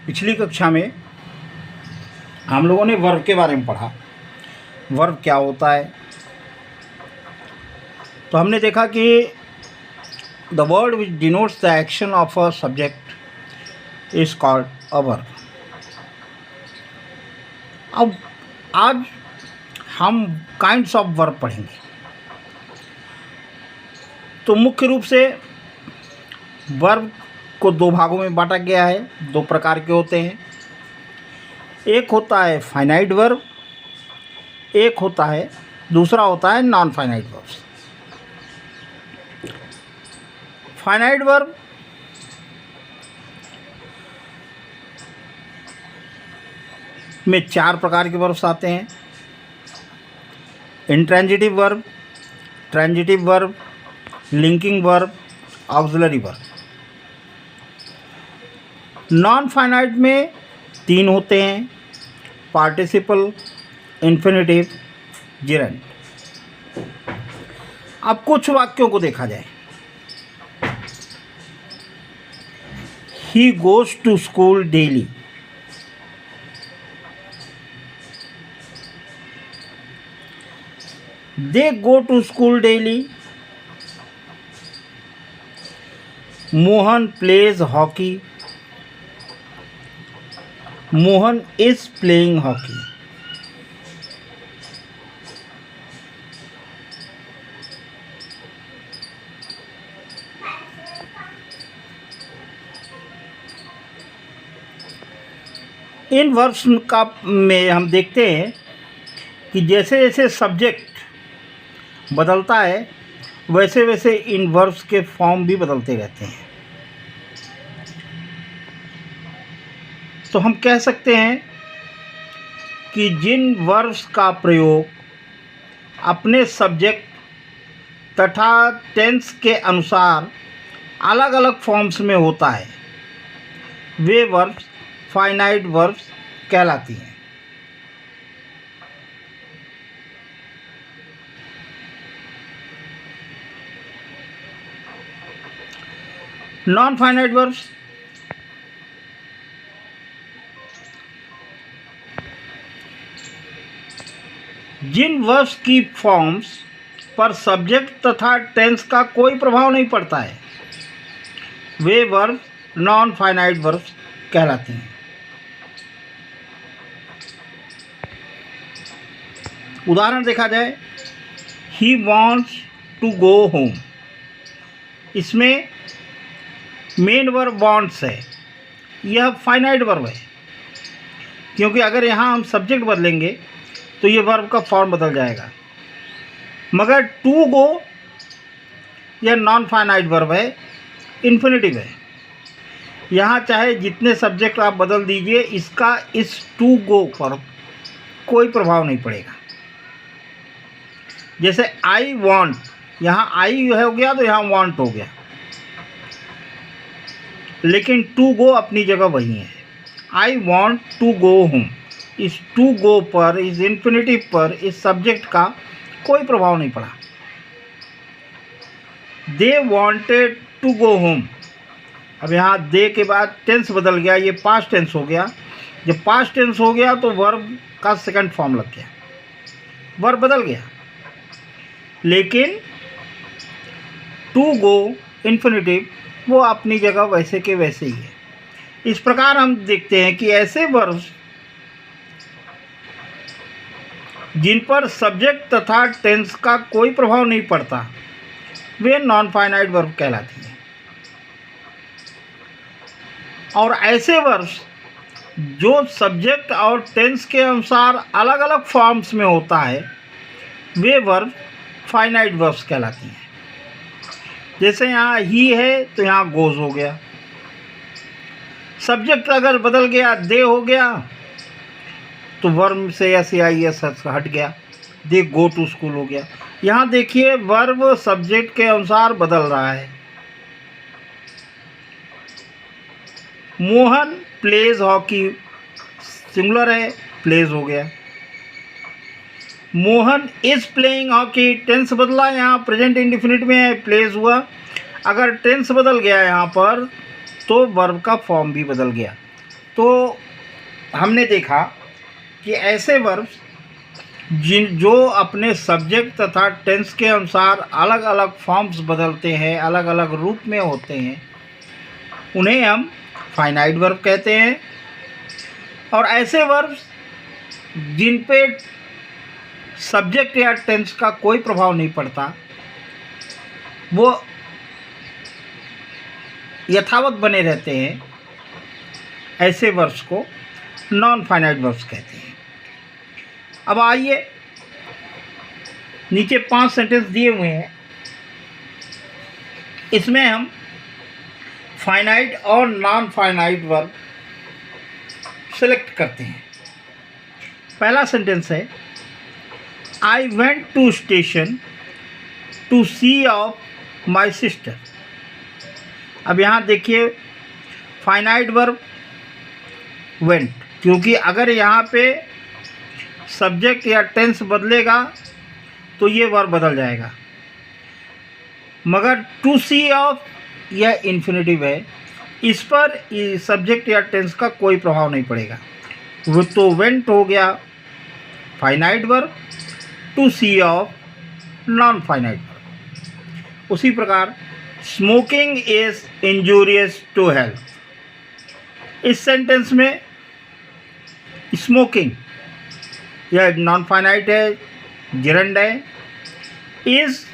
पिछली कक्षा में हम लोगों ने वर्ब के बारे में पढ़ा। वर्ब क्या होता है, तो हमने देखा कि the word which denotes the action of a subject is called a verb. अब आज हम काइंड्स ऑफ वर्ब पढ़ेंगे। तो मुख्य रूप से वर्ब को दो भागों में बांटा गया है। दो प्रकार के होते हैं, एक होता है फाइनाइट वर्ब, दूसरा होता है non finite verbs. Finite verb में चार प्रकार के वर्ब्स आते हैं: intransitive verb, transitive verb, linking verb, auxiliary verb. Non finite में तीन होते हैं: पार्टिसिपल, इन्फिनेटिव, जेरेंड। अब कुछ वाक्यों को देखा जाए। He goes to school daily. They go to school daily. Mohan plays hockey. Mohan is playing hockey. इन वर्ब्स का में हम देखते हैं कि जैसे जैसे सब्जेक्ट बदलता है वैसे वैसे इन वर्ब्स के फॉर्म भी बदलते रहते हैं। तो हम कह सकते हैं कि जिन वर्ब्स का प्रयोग अपने सब्जेक्ट तथा टेंस के अनुसार अलग अलग फॉर्म्स में होता है वे वर्ब्स फाइनाइट वर्ब्स कहलाती हैं। नॉन फाइनाइट वर्ब्स जिन वर्ब्स की फॉर्म्स पर सब्जेक्ट तथा टेंस का कोई प्रभाव नहीं पड़ता है वे वर्ब्स नॉन फाइनाइट वर्ब्स कहलाती हैं। उदाहरण देखा जाए, he wants to go home. इसमें मेन वर्ब वॉन्ट्स है, यह फाइनाइट वर्ब है, क्योंकि अगर यहाँ हम सब्जेक्ट बदलेंगे तो ये वर्ब का फॉर्म बदल जाएगा। मगर टू गो यह नॉन फाइनाइट वर्ब है, इन्फिनेटिव है। यहाँ चाहे जितने सब्जेक्ट आप बदल दीजिए, इसका इस टू गो पर कोई प्रभाव नहीं पड़ेगा। जैसे आई वॉन्ट, यहाँ आई हो गया तो यहाँ वॉन्ट हो गया, लेकिन टू गो अपनी जगह वही है। I want to go home, इस टू गो पर, इस इन्फिनेटिव पर, इस सब्जेक्ट का कोई प्रभाव नहीं पड़ा। They wanted to go home, अब यहाँ दे के बाद टेंस बदल गया, ये पास्ट टेंस हो गया। जब पास्ट टेंस हो गया तो वर्ब का सेकंड फॉर्म लग गया, वर्ब बदल गया। लेकिन टू गो इन्फिनेटिव वो अपनी जगह वैसे के वैसे ही है। इस प्रकार हम देखते हैं कि ऐसे वर्ब्स जिन पर सब्जेक्ट तथा टेंस का कोई प्रभाव नहीं पड़ता वे नॉन फाइनाइट वर्ब कहलाती हैं, और ऐसे वर्ब्स जो सब्जेक्ट और टेंस के अनुसार अलग अलग फॉर्म्स में होता है वे वर्ब फाइनाइट वर्ब्स कहलाती हैं। जैसे यहाँ ही है तो यहाँ गोज हो गया। सब्जेक्ट अगर बदल गया, दे हो गया, तो वर्ब से एस आई एस हट गया, दे गो टू स्कूल हो गया। यहाँ देखिए वर्ब सब्जेक्ट के अनुसार बदल रहा है। मोहन प्लेज हॉकी, सिंगुलर है, प्लेज हो गया। Mohan is playing hockey, tense बदला, यहाँ प्रेजेंट इंडिफिनिट में है, प्लेज हुआ। अगर टेंस बदल गया यहाँ पर तो वर्ब का फॉर्म भी बदल गया। तो हमने देखा कि ऐसे वर्ब्स जो अपने सब्जेक्ट तथा टेंस के अनुसार अलग अलग फॉर्म्स बदलते हैं, अलग अलग रूप में होते हैं, उन्हें हम फाइनाइट वर्ब कहते हैं। और ऐसे वर्ब्स जिन पे सब्जेक्ट या टेंस का कोई प्रभाव नहीं पड़ता, वो यथावत बने रहते हैं, ऐसे वर्ब्स को नॉन फाइनाइट वर्ब्स कहते हैं। अब आइए, नीचे 5 सेंटेंस दिए हुए हैं, इसमें हम फाइनाइट और नॉन फाइनाइट वर्ब सेलेक्ट करते हैं। पहला सेंटेंस है, I went to station to see off my sister. अब यहाँ देखिए फाइनाइट वर्ब वेंट, क्योंकि अगर यहाँ पे सब्जेक्ट या टेंस बदलेगा तो ये वर्ब बदल जाएगा, मगर टू सी ऑफ यह इन्फिनेटिव है, इस पर सब्जेक्ट या टेंस का कोई प्रभाव नहीं पड़ेगा। वो तो वेंट हो गया finite verb, to see off non finite verb. उसी प्रकार smoking is injurious to health. इस सेंटेंस में स्मोकिंग यह नॉन फाइनाइट है, जिरंड है। इज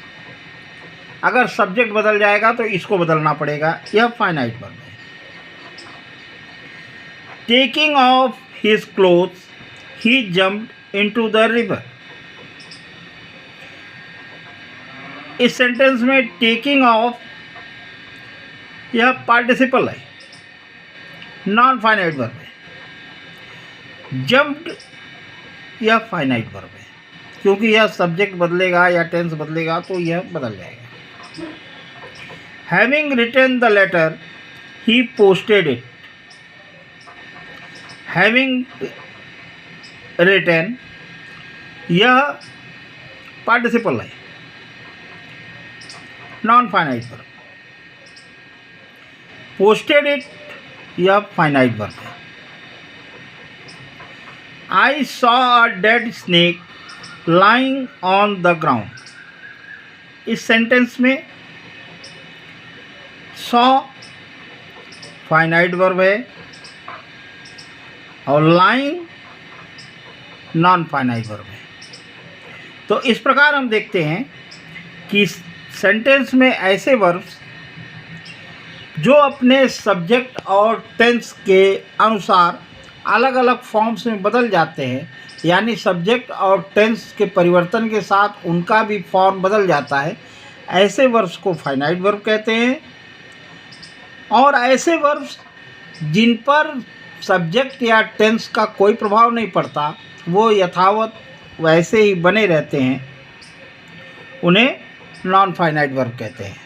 अगर सब्जेक्ट बदल जाएगा तो इसको बदलना पड़ेगा, यह फाइनाइट वर्ब है। Taking off his clothes he jumped into the river. इस सेंटेंस में टेकिंग ऑफ यह पार्टिसिपल है, नॉन फाइनाइट वर्ब है। जम्प्ड यह फाइनाइट वर्ब है, क्योंकि यह सब्जेक्ट बदलेगा या टेंस बदलेगा तो यह बदल जाएगा। Having written the letter he posted it. Having written यह पार्टिसिपल है, non finite verb. Posted it यह फाइनाइट वर्ब है। I saw a dead snake lying on the ground। इस सेंटेंस में saw फाइनाइट वर्ब है और lying नॉन फाइनाइट वर्ब है। तो इस प्रकार हम देखते हैं कि सेंटेंस में ऐसे वर्ब्स जो अपने सब्जेक्ट और टेंस के अनुसार अलग अलग फॉर्म्स में बदल जाते हैं, यानी सब्जेक्ट और टेंस के परिवर्तन के साथ उनका भी फॉर्म बदल जाता है, ऐसे वर्ब्स को फाइनाइट वर्ब कहते हैं। और ऐसे वर्ब्स जिन पर सब्जेक्ट या टेंस का कोई प्रभाव नहीं पड़ता, वो यथावत वैसे ही बने रहते हैं, उन्हें नॉन फाइनाइट वर्ब कहते हैं।